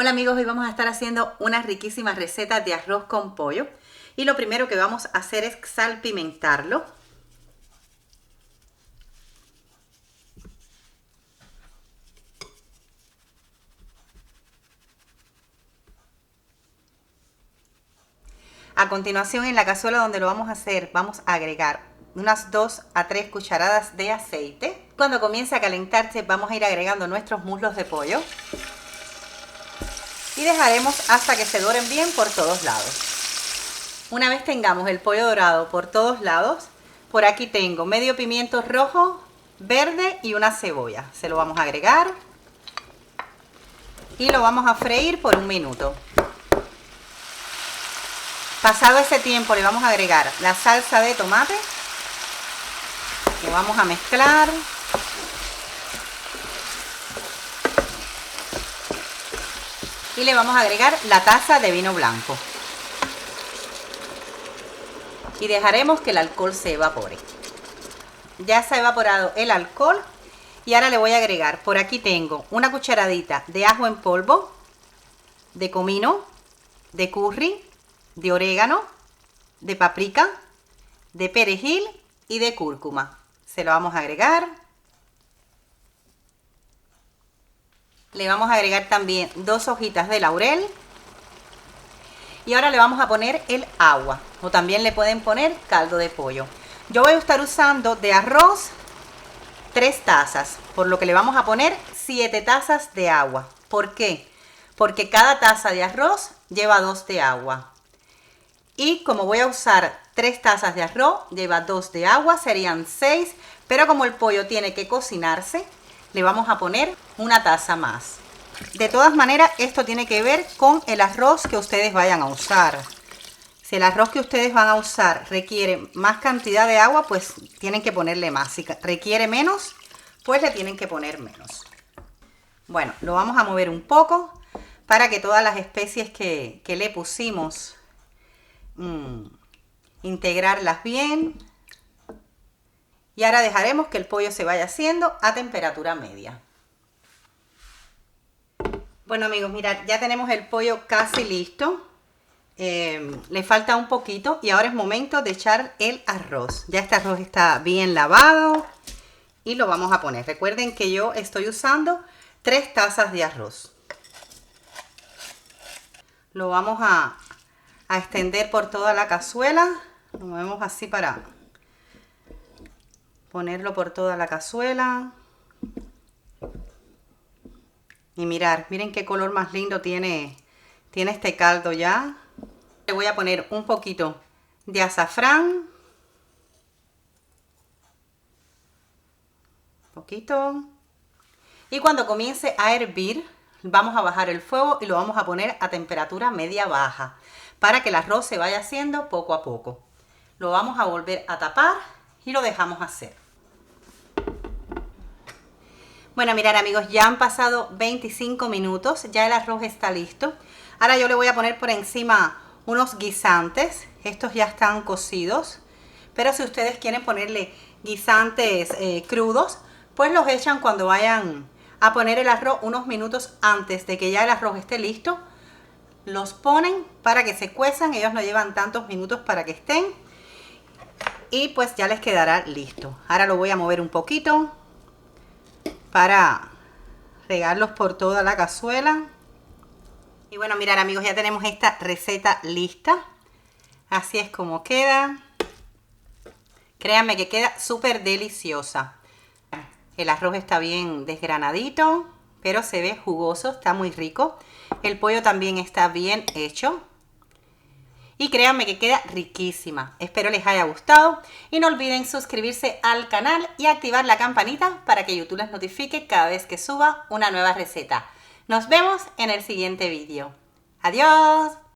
Hola amigos, hoy vamos a estar haciendo una riquísima receta de arroz con pollo. Y lo primero que vamos a hacer es salpimentarlo. A continuación, en la cazuela donde lo vamos a hacer, vamos a agregar unas 2 a 3 cucharadas de aceite. Cuando comience a calentarse, vamos a ir agregando nuestros muslos de pollo. Y dejaremos hasta que se doren bien por todos lados. Una vez tengamos el pollo dorado por todos lados, por aquí tengo medio pimiento rojo, verde y una cebolla. Se lo vamos a agregar y lo vamos a freír por 1 minuto. Pasado ese tiempo le vamos a agregar la salsa de tomate. Lo vamos a mezclar. Y le vamos a agregar la taza de vino blanco. Y dejaremos que el alcohol se evapore. Ya se ha evaporado el alcohol. Y ahora le voy a agregar, por aquí tengo una cucharadita de ajo en polvo, de comino, de curry, de orégano, de paprika, de perejil y de cúrcuma. Se lo vamos a agregar. Le vamos a agregar también 2 hojitas de laurel. Y ahora le vamos a poner el agua, o también le pueden poner caldo de pollo. Yo voy a estar usando de arroz 3 tazas, por lo que le vamos a poner 7 tazas de agua. ¿Por qué? Porque cada taza de arroz lleva 2 de agua. Y como voy a usar 3 tazas de arroz, lleva 2 de agua, serían 6. Pero como el pollo tiene que cocinarse, le vamos a poner 1 taza más. De todas maneras, esto tiene que ver con el arroz que ustedes vayan a usar. Si el arroz que ustedes van a usar requiere más cantidad de agua, pues tienen que ponerle más. Si requiere menos, pues le tienen que poner menos. Bueno, lo vamos a mover un poco para que todas las especies que le pusimos, integrarlas bien. Y ahora dejaremos que el pollo se vaya haciendo a temperatura media. Bueno amigos, mirad, ya tenemos el pollo casi listo. Le falta un poquito y ahora es momento de echar el arroz. Ya este arroz está bien lavado y lo vamos a poner. Recuerden que yo estoy usando 3 tazas de arroz. Lo vamos a extender por toda la cazuela. Lo movemos así para ponerlo por toda la cazuela. Y miren qué color más lindo tiene este caldo ya. Le voy a poner un poquito de azafrán. Poquito. Y cuando comience a hervir, vamos a bajar el fuego y lo vamos a poner a temperatura media baja para que el arroz se vaya haciendo poco a poco. Lo vamos a volver a tapar y lo dejamos hacer. Bueno, mirad amigos, ya han pasado 25 minutos, ya el arroz está listo. Ahora yo le voy a poner por encima unos guisantes. Estos ya están cocidos, pero si ustedes quieren ponerle guisantes crudos, pues los echan cuando vayan a poner el arroz unos minutos antes de que ya el arroz esté listo. Los ponen para que se cuezan, ellos no llevan tantos minutos para que estén. Y pues ya les quedará listo. Ahora lo voy a mover un poquito para regarlos por toda la cazuela. Y bueno, mirad amigos, ya tenemos esta receta lista. Así es como queda. Créanme que queda súper deliciosa. El arroz está bien desgranadito, pero se ve jugoso, está muy rico. El pollo también está bien hecho. Y créanme que queda riquísima. Espero les haya gustado. Y no olviden suscribirse al canal y activar la campanita para que YouTube les notifique cada vez que suba una nueva receta. Nos vemos en el siguiente vídeo. ¡Adiós!